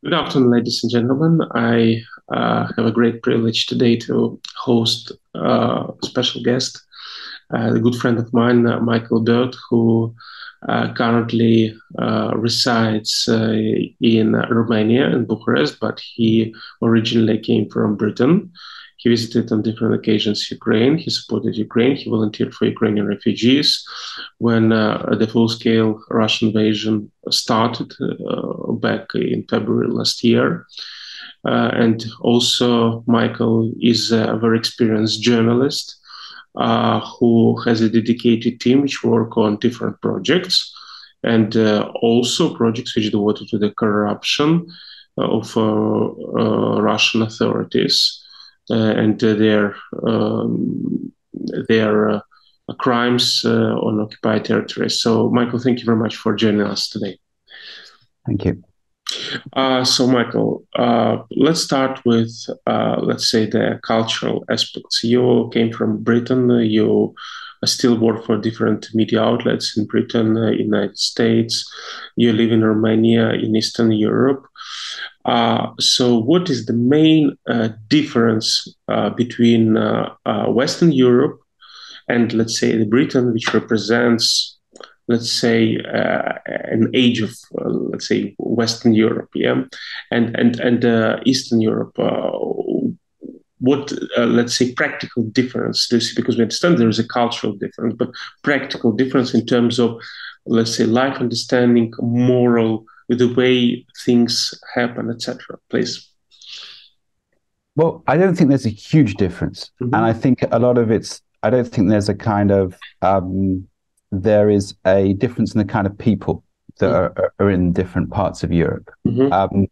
Good afternoon, ladies and gentlemen. I have a great privilege today to host a special guest, a good friend of mine, Michael Bьорд, who currently resides in Romania, in Bucharest, but he originally came from Britain. He visited on different occasions Ukraine. He supported Ukraine. He volunteered for Ukrainian refugees when the full-scale Russian invasion started back in February last year. And also, Michael is a very experienced journalist who has a dedicated team which work on different projects and also projects which devoted to the corruption of Russian authorities. And their crimes on occupied territories. So, Michael, thank you very much for joining us today. Thank you. So, Michael, let's start with, let's say, the cultural aspects. You came from Britain. You still work for different media outlets in Britain, United States. You live in Romania, in Eastern Europe. So what is the main difference between Western Europe and, let's say, the Britain, which represents, let's say, an age of, let's say, Western Europe, yeah, and Eastern Europe? What, let's say, practical difference do you see? Because we understand there is a cultural difference, but practical difference in terms of, let's say, life understanding, moral, with the way things happen, etc. Please. Well, I don't think there's a huge difference. Mm-hmm. And I think a lot of I don't think there's a kind of, there is a difference in the kind of people that are in different parts of Europe. Mm-hmm.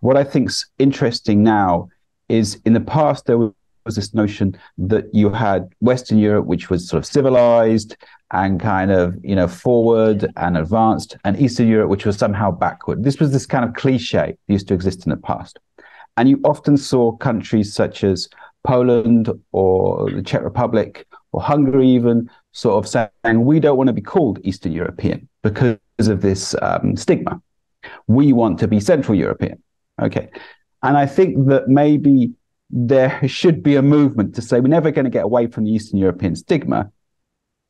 What I think's interesting now is in the past, there was this notion that you had Western Europe, which was sort of civilized and kind of, forward and advanced, and Eastern Europe, which was somehow backward. This was this kind of cliche that used to exist in the past. And you often saw countries such as Poland or the Czech Republic or Hungary even sort of saying, we don't want to be called Eastern European because of this stigma. We want to be Central European. Okay. And I think that maybe there should be a movement to say we're never going to get away from the Eastern European stigma.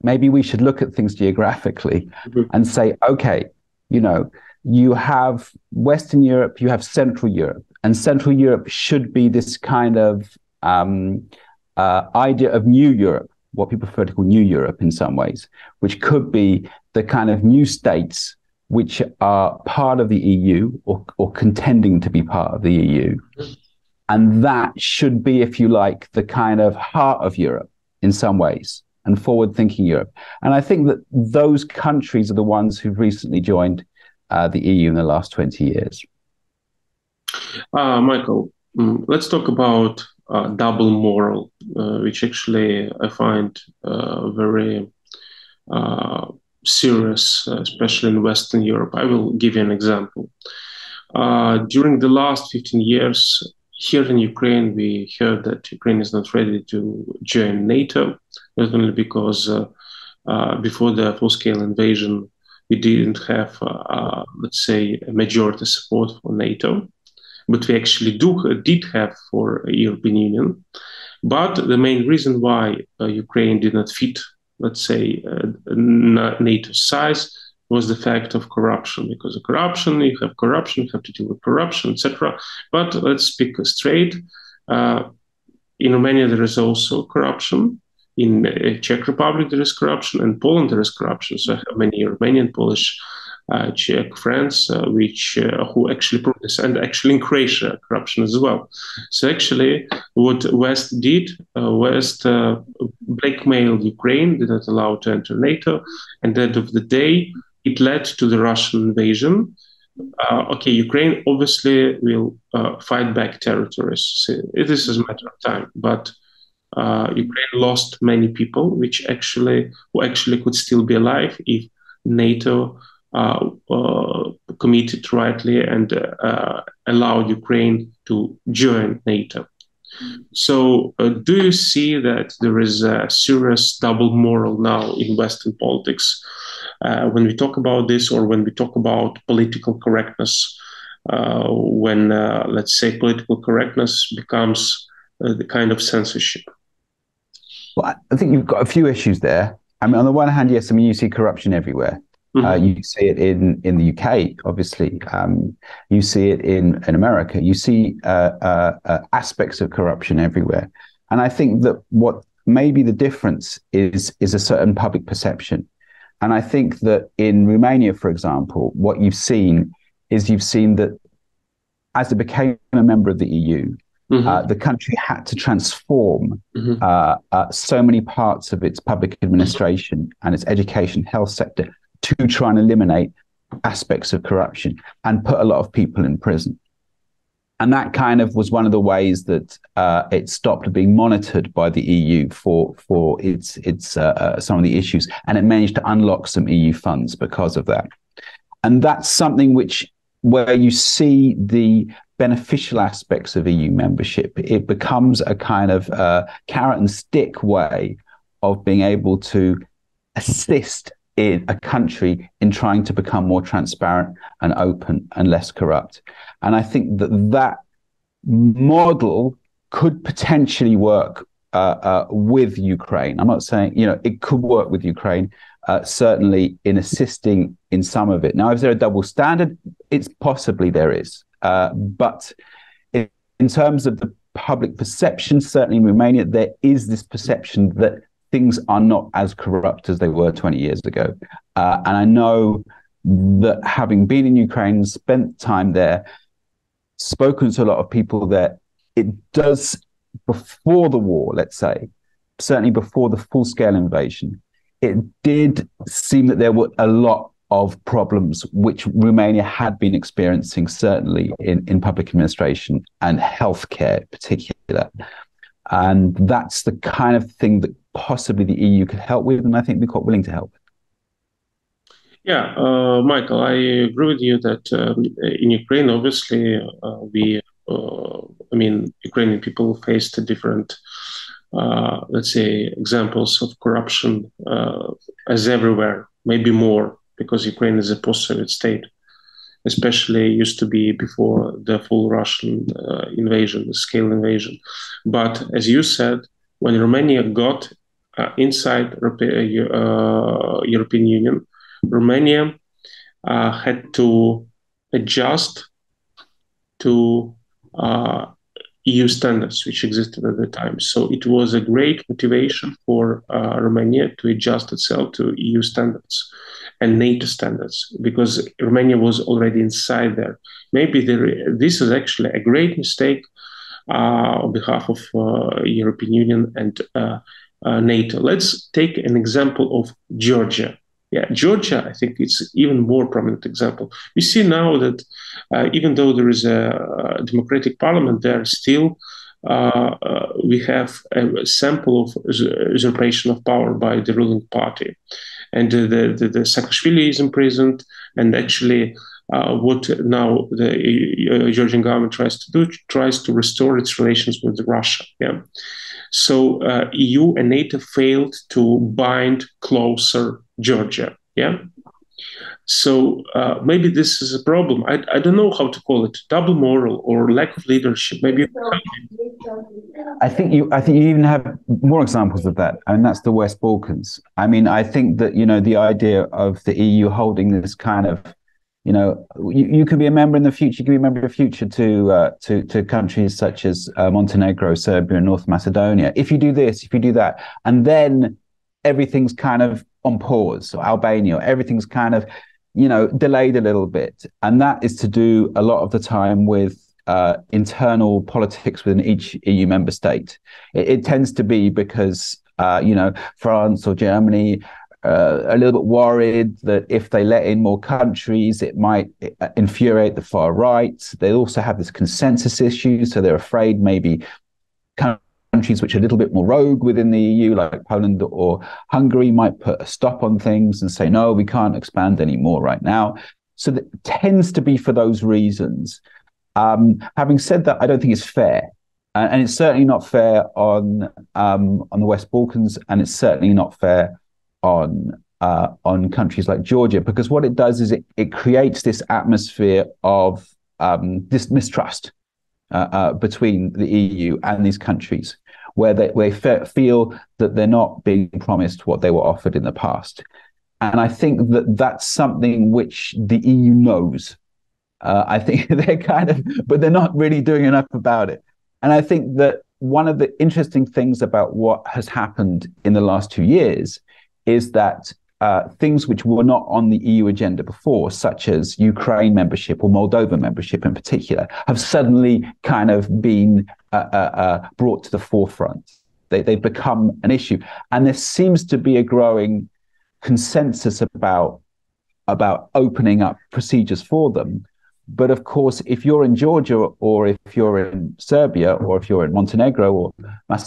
Maybe we should look at things geographically and say, okay, you have Western Europe, you have Central Europe, and Central Europe should be this kind of idea of New Europe, what people prefer to call New Europe in some ways, which could be the kind of new states which are part of the EU or contending to be part of the EU. And that should be, if you like, the kind of heart of Europe in some ways and forward-thinking Europe. And I think that those countries are the ones who've recently joined the EU in the last 20 years. Michael, let's talk about double moral, which actually I find very serious, especially in Western Europe. I will give you an example. During the last 15 years, here in Ukraine, we heard that Ukraine is not ready to join NATO, not only because before the full-scale invasion, we didn't have, let's say, a majority support for NATO, but we actually did have for European Union. But the main reason why Ukraine did not fit, let's say, NATO size was the fact of corruption. Because of corruption, you have to deal with corruption, etc. But let's speak straight. In Romania, there is also corruption. In Czech Republic, there is corruption. In Poland, there is corruption. So I have many Romanian, Polish, Czech friends who actually prove this, and actually in Croatia, corruption as well. So actually, what West did, West blackmailed Ukraine, did not allow to enter NATO, and at the end of the day, it led to the Russian invasion. Okay, Ukraine obviously will fight back territories. So this is a matter of time, but Ukraine lost many people, who actually could still be alive if NATO committed rightly and allowed Ukraine to join NATO. So do you see that there is a serious double moral now in Western politics when we talk about this, or when we talk about political correctness when, let's say, political correctness becomes the kind of censorship? Well, I think you've got a few issues there. I mean, on the one hand, yes, I mean, you see corruption everywhere. You see it in the UK, obviously. You see it in America. You see aspects of corruption everywhere. And I think that what maybe the difference is a certain public perception. And I think that in Romania, for example, what you've seen that as it became a member of the EU, the country had to transform so many parts of its public administration and its education, health sector to try and eliminate aspects of corruption and put a lot of people in prison. And that kind of was one of the ways that it stopped being monitored by the EU for its some of the issues, and it managed to unlock some EU funds because of that. And that's something where you see the beneficial aspects of EU membership. It becomes a kind of carrot and stick way of being able to assist in a country in trying to become more transparent and open and less corrupt. And I think that model could potentially work with Ukraine. I'm not saying, it could work with Ukraine, certainly in assisting in some of it. Now, is there a double standard? It's possibly there is. But in terms of the public perception, certainly in Romania, there is this perception that things are not as corrupt as they were 20 years ago. And I know that having been in Ukraine, spent time there, spoken to a lot of people there, it does, before the war, let's say, certainly before the full-scale invasion, it did seem that there were a lot of problems which Romania had been experiencing, certainly in public administration and healthcare in particular. And that's the kind of thing that possibly the EU could help with, and I think we're quite willing to help. Yeah, Michael, I agree with you that in Ukraine, obviously, Ukrainian people faced different, let's say, examples of corruption as everywhere, maybe more, because Ukraine is a post-Soviet state, especially used to be before the full Russian invasion, the scale invasion. But as you said, when Romania got inside European Union, Romania had to adjust to EU standards which existed at the time. So it was a great motivation for Romania to adjust itself to EU standards and NATO standards, because Romania was already inside there. Maybe this is actually a great mistake on behalf of European Union and NATO. Let's take an example of Georgia. Yeah, Georgia, I think it's even more prominent example. We see now that even though there is a democratic parliament there, still we have a sample of usurpation of power by the ruling party. And the Saakashvili is imprisoned, and actually what now the Georgian government tries to do, tries to restore its relations with Russia. Yeah. So EU and NATO failed to bind closer Georgia. Yeah. So maybe this is a problem. I don't know how to call it, double moral or lack of leadership. Maybe. I think you even have more examples of that, and that's the West Balkans. I mean, I think that, the idea of the EU holding this kind of, you could be a member in the future, you could be a member in the future to countries such as Montenegro, Serbia, and North Macedonia. If you do this, if you do that, and then everything's kind of on pause, or Albania, everything's kind of, delayed a little bit. And that is to do a lot of the time with internal politics within each EU member state. It tends to be because, France or Germany a little bit worried that if they let in more countries, it might infuriate the far right. They also have this consensus issue, so they're afraid maybe countries which are a little bit more rogue within the EU, like Poland or Hungary, might put a stop on things and say, no, we can't expand anymore right now. So that tends to be for those reasons. Having said that, I don't think it's fair. And it's certainly not fair on the West Balkans, and it's certainly not fair on countries like Georgia, because what it does is it creates this atmosphere of this mistrust between the EU and these countries, where they feel that they're not being promised what they were offered in the past. And I think that that's something which the EU knows. I think but they're not really doing enough about it. And I think that one of the interesting things about what has happened in the last 2 years is that things which were not on the EU agenda before, such as Ukraine membership or Moldova membership in particular, have suddenly kind of been brought to the forefront. They've become an issue. And there seems to be a growing consensus about opening up procedures for them. But of course, if you're in Georgia, or if you're in Serbia, or if you're in Montenegro or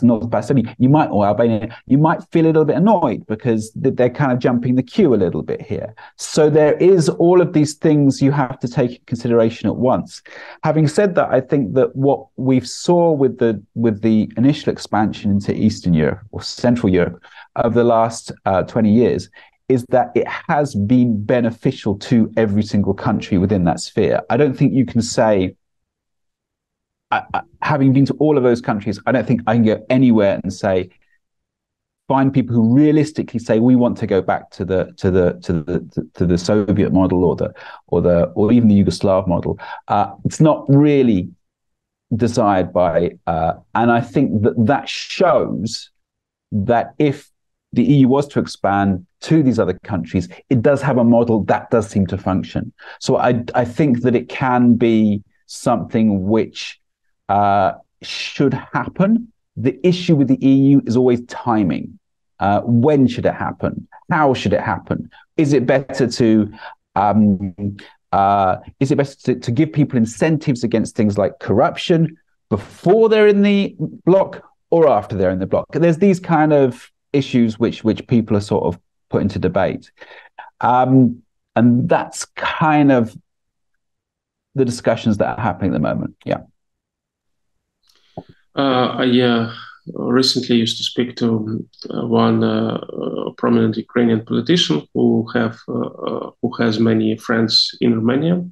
North Macedonia, or Albania, you might feel a little bit annoyed because they're kind of jumping the queue a little bit here. So there is all of these things you have to take into consideration at once. Having said that, I think that what we saw with the initial expansion into Eastern Europe or Central Europe of the last 20 years is that it has been beneficial to every single country within that sphere. I don't think you can say, having been to all of those countries, I don't think I can go anywhere and say, find people who realistically say we want to go back to the Soviet model or even the Yugoslav model. It's not really desired by, and I think that shows that if the EU was to expand to these other countries, it does have a model that does seem to function. So I think that it can be something which should happen. The issue with the EU is always timing. When should it happen? How should it happen? Is it better to give people incentives against things like corruption before they're in the bloc or after they're in the bloc? There's these kind of issues which people are sort of put into debate. And that's kind of the discussions that are happening at the moment. Yeah. I recently used to speak to one prominent Ukrainian politician who has many friends in Romania,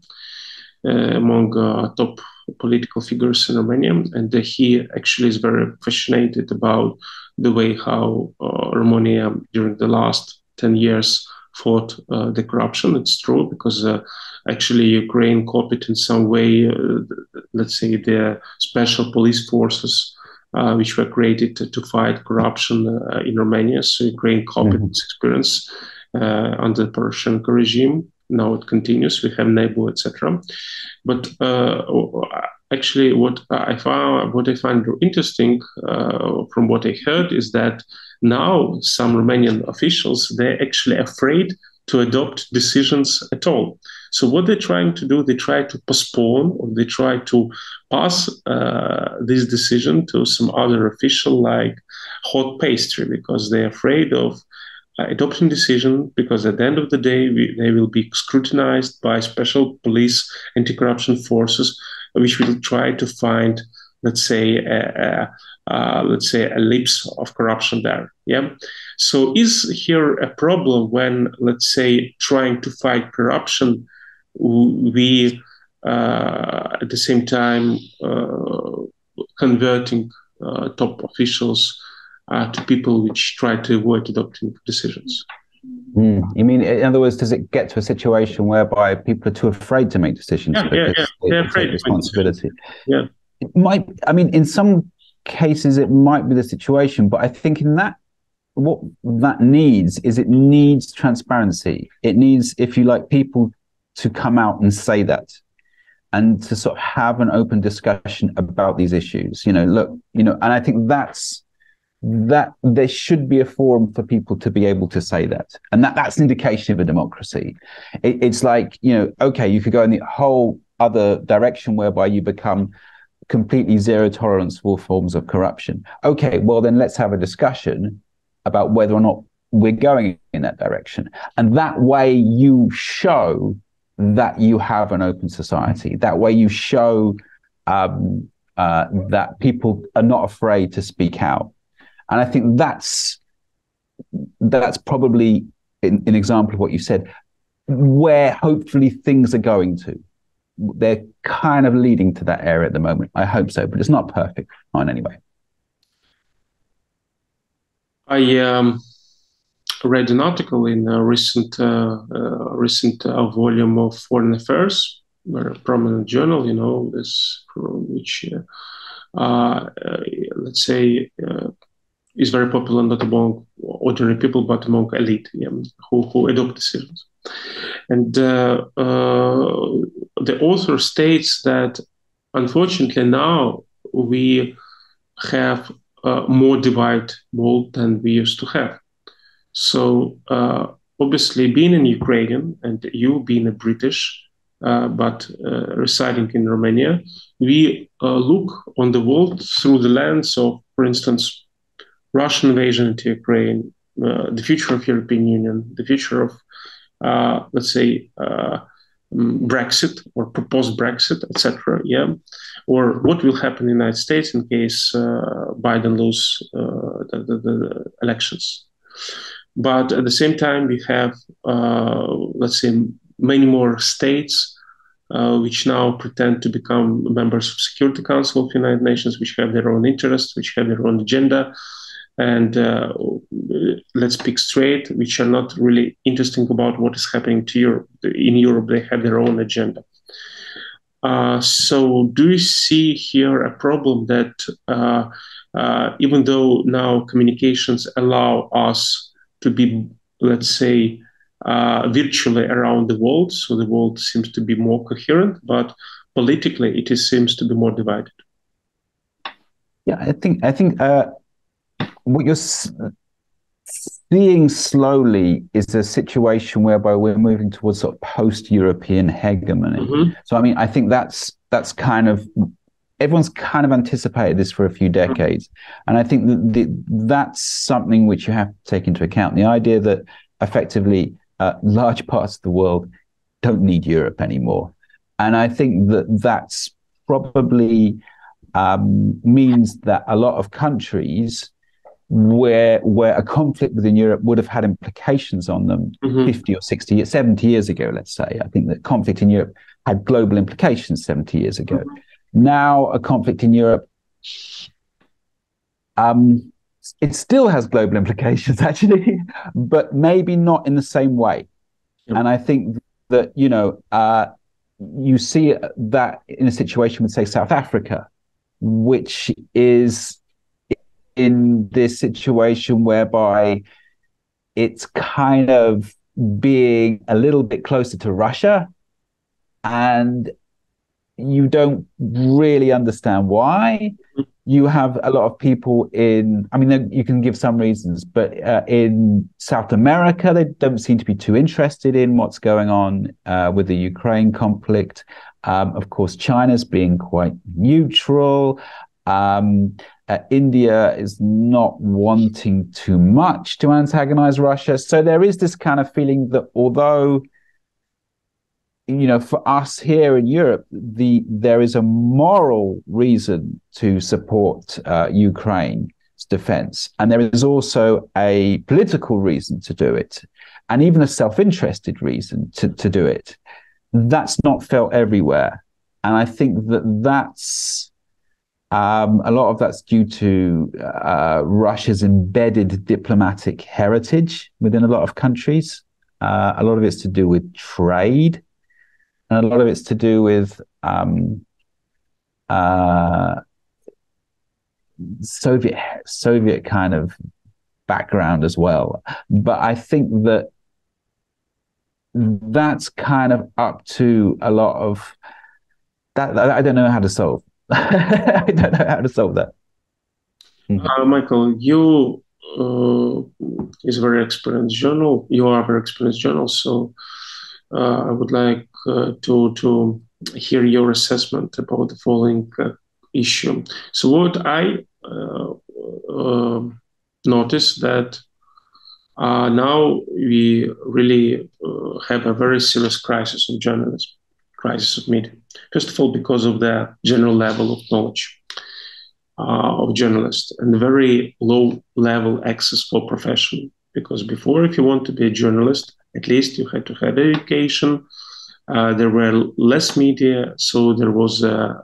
among top political figures in Romania, and he actually is very fascinated about the way how Romania during the last 10 years fought the corruption. It's true, because actually Ukraine copied in some way, let's say, the special police forces which were created to fight corruption in Romania. So Ukraine copied this experience under the Poroshenko regime. Now it continues. We have NEBU, etc. But actually, what I find interesting from what I heard is that now some Romanian officials, they're actually afraid to adopt decisions at all. So what they're trying to do, they try to postpone, or they try to pass this decision to some other official, like hot pastry, because they're afraid of adopting decision, because at the end of the day, they will be scrutinized by special police anti-corruption forces, which will try to find, let's say, a lips of corruption there. Yeah. So is here a problem when, let's say, trying to fight corruption, we at the same time converting top officials to people which try to avoid adopting decisions? You mean, in other words, does it get to a situation whereby people are too afraid to make decisions because they take responsibility? Yeah. It might, I mean, in some cases it might be the situation, but I think in that, what that needs is, it needs transparency. It needs, if you like, people to come out and say that, and to sort of have an open discussion about these issues. Look, and I think that there should be a forum for people to be able to say that. And that's an indication of a democracy. It's like, okay, you could go in the whole other direction whereby you become completely zero tolerance for all forms of corruption. Okay, well then let's have a discussion about whether or not we're going in that direction. And that way you show that you have an open society. That way you show that people are not afraid to speak out. And I think that's probably an example of what you said, where hopefully things are going to. they're kind of leading to that area at the moment. I hope so, but it's not perfect on anyway. I read an article in a recent volume of Foreign Affairs, a very prominent journal, you know, this which let's say is very popular not among ordinary people but among elite, who adopt decisions. And the author states that unfortunately now we have more divided world than we used to have. So obviously, being an Ukrainian and you being a British, but residing in Romania, we look on the world through the lens of, for instance, Russian invasion into Ukraine, the future of European Union, the future of, let's say, Brexit or proposed Brexit, etc. Or what will happen in the United States in case Biden loses the elections. But at the same time, we have, let's say, many more states which now pretend to become members of Security Council of the United Nations, which have their own interests, which have their own agenda, and let's speak straight, which are not really interesting about what is happening to Europe. In Europe, they have their own agenda. So do you see here a problem that even though now communications allow us to be, let's say, virtually around the world, so the world seems to be more coherent, but politically it seems to be more divided? Yeah, I think what you're seeing slowly is a situation whereby we're moving towards sort of post-European hegemony. Mm-hmm. So I mean, I think that's kind of, everyone's kind of anticipated this for a few decades. And I think that's something which you have to take into account. The idea that effectively large parts of the world don't need Europe anymore. And I think that's probably means that a lot of countries where a conflict within Europe would have had implications on them 50 or 60 years, 70 years ago, let's say. I think that conflict in Europe had global implications 70 years ago. Now a conflict in Europe, it still has global implications, actually, but maybe not in the same way. And I think that, you know, you see that in a situation with, say, South Africa, which is in this situation whereby it's kind of being a little bit closer to Russia, and you don't really understand why. You have a lot of people in, I mean, you can give some reasons, but in South America, they don't seem to be too interested in what's going on with the Ukraine conflict. Of course, China's being quite neutral. India is not wanting too much to antagonize Russia. So there is this kind of feeling that although, you know, for us here in Europe, there is a moral reason to support Ukraine's defense, and there is also a political reason to do it, and even a self-interested reason to do it. That's not felt everywhere, and I think that's a lot of that's due to Russia's embedded diplomatic heritage within a lot of countries. A lot of it's to do with trade. And a lot of it's to do with Soviet kind of background as well. But I think that's kind of up to a lot of that. I don't know how to solve. I don't know how to solve that. Michael, you is a very experienced journal. You are a very experienced journal, so I would like to hear your assessment about the following issue. So what I noticed that now we really have a very serious crisis of journalism, crisis of media. First of all, because of the general level of knowledge of journalists and very low level access for profession. Because before, if you want to be a journalist, at least you had to have education, There were less media, so there was a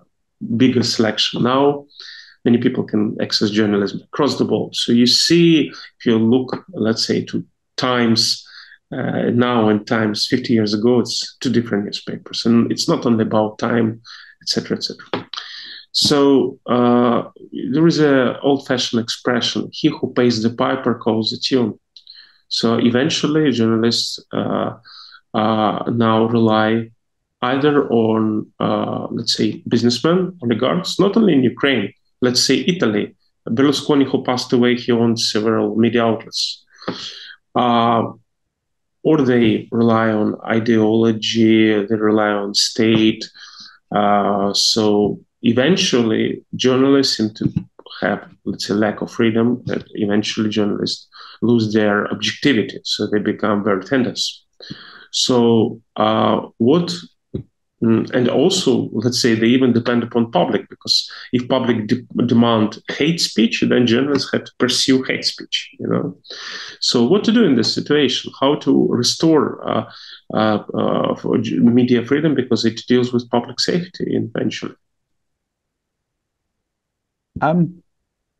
bigger selection. Now, many people can access journalism across the board. So you see, if you look, let's say, to Times now and Times 50 years ago, it's two different newspapers. And it's not only about time, etc., etc. So there is an old-fashioned expression, he who pays the piper calls the tune. So eventually journalists now rely either on, let's say, businessmen, oligarchs, not only in Ukraine, let's say Italy. Berlusconi, who passed away, he owned several media outlets. Or they rely on ideology, they rely on state. So eventually journalists seem to have, let's say, lack of freedom, that eventually journalists lose their objectivity, so they become very tendencies. So and also, let's say, they even depend upon public, because if public demand hate speech, then journalists have to pursue hate speech, you know. So what to do in this situation? How to restore media freedom, because it deals with public safety eventually.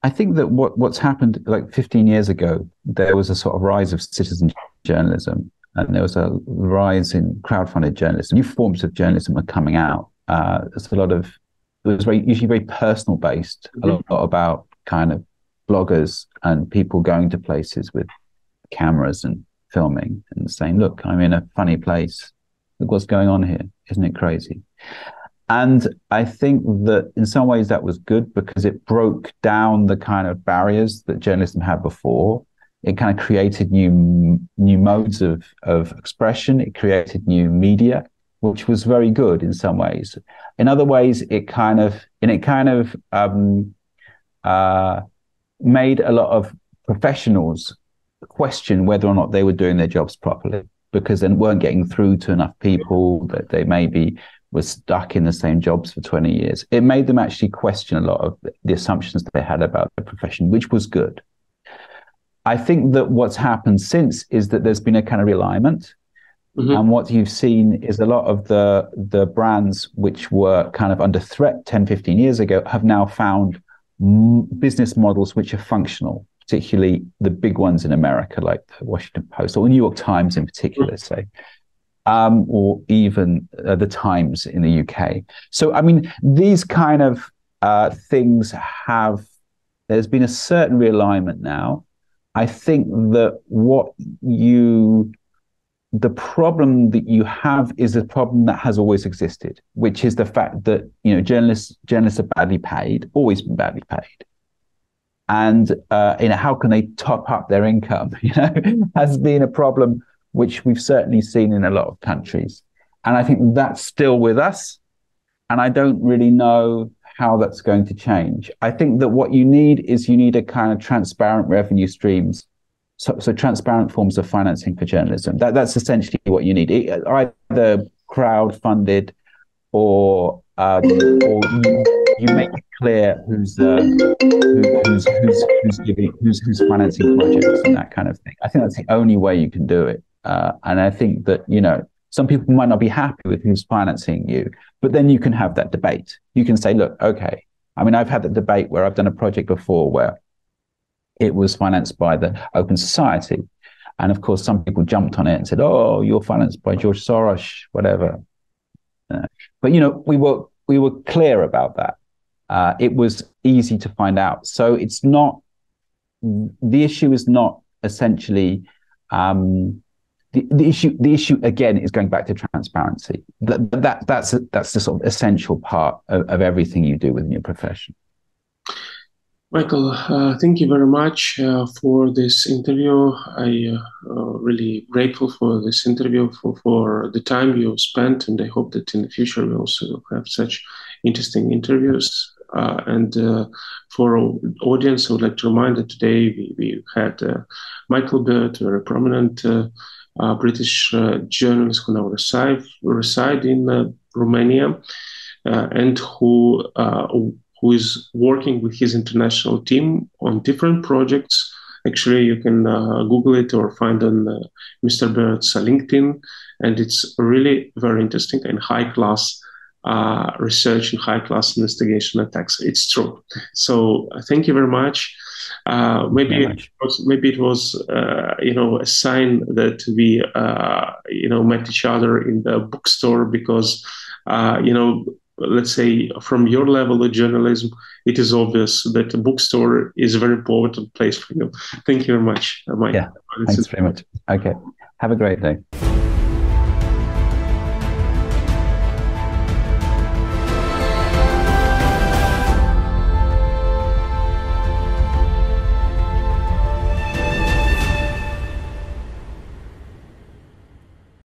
I think that what's happened, like 15 years ago, there was a sort of rise of citizen journalism, and there was a rise in crowdfunded journalism. New forms of journalism are coming out. There's a lot of, it was usually very personal based, a lot about kind of bloggers and people going to places with cameras and filming and saying, look, I'm in a funny place. Look what's going on here. Isn't it crazy? And I think that in some ways that was good, because it broke down the kind of barriers that journalism had before. It kind of created new modes of expression. It created new media, which was very good in some ways. In other ways, it kind of made a lot of professionals question whether or not they were doing their jobs properly, because they weren't getting through to enough people, that they maybe were stuck in the same jobs for 20 years. It made them actually question a lot of the assumptions they had about the profession, which was good. I think that what's happened since is that there's been a kind of realignment. And what you've seen is a lot of the brands which were kind of under threat 10, 15 years ago have now found business models which are functional, particularly the big ones in America, like the Washington Post or the New York Times in particular, say, or even the Times in the UK. So, I mean, these kind of things there's been a certain realignment now. I think that the problem that you have is a problem that has always existed, which is the fact that, you know, journalists are badly paid, always been badly paid. And, you know, how can they top up their income, you know, has been a problem which we've certainly seen in a lot of countries. And I think that's still with us. And I don't really know how that's going to change. I think that what you need is a kind of transparent revenue streams, so transparent forms of financing for journalism. That's essentially what you need. Either crowd-funded or you make it clear who's financing projects and that kind of thing. I think that's the only way you can do it. And I think that, you know, some people might not be happy with who's financing you, but then you can have that debate. You can say, look, okay. I mean, I've had that debate where I've done a project before where it was financed by the Open Society. And of course, some people jumped on it and said, oh, you're financed by George Soros, whatever. But, you know, we were clear about that. It was easy to find out. So it's not, the issue is not essentially, the issue again is going back to transparency. That's the sort of essential part of everything you do within your profession. Michael, thank you very much for this interview. I really grateful for this interview, for the time you spent, and I hope that in the future we also have such interesting interviews. And for our audience, I would like to remind that today we had Michael Bьорд, a very prominent British journalist who now reside in Romania, and who is working with his international team on different projects Actually, you can Google it or find on Mr. Bьord's LinkedIn, and it's really very interesting and high-class research and high-class investigation attacks. It's true. So thank you very much. Maybe it was a sign that we met each other in the bookstore, because let's say from your level of journalism, it is obvious that the bookstore is a very important place for you. Thank you very much, Mike. Yeah, thanks very much. Okay, have a great day.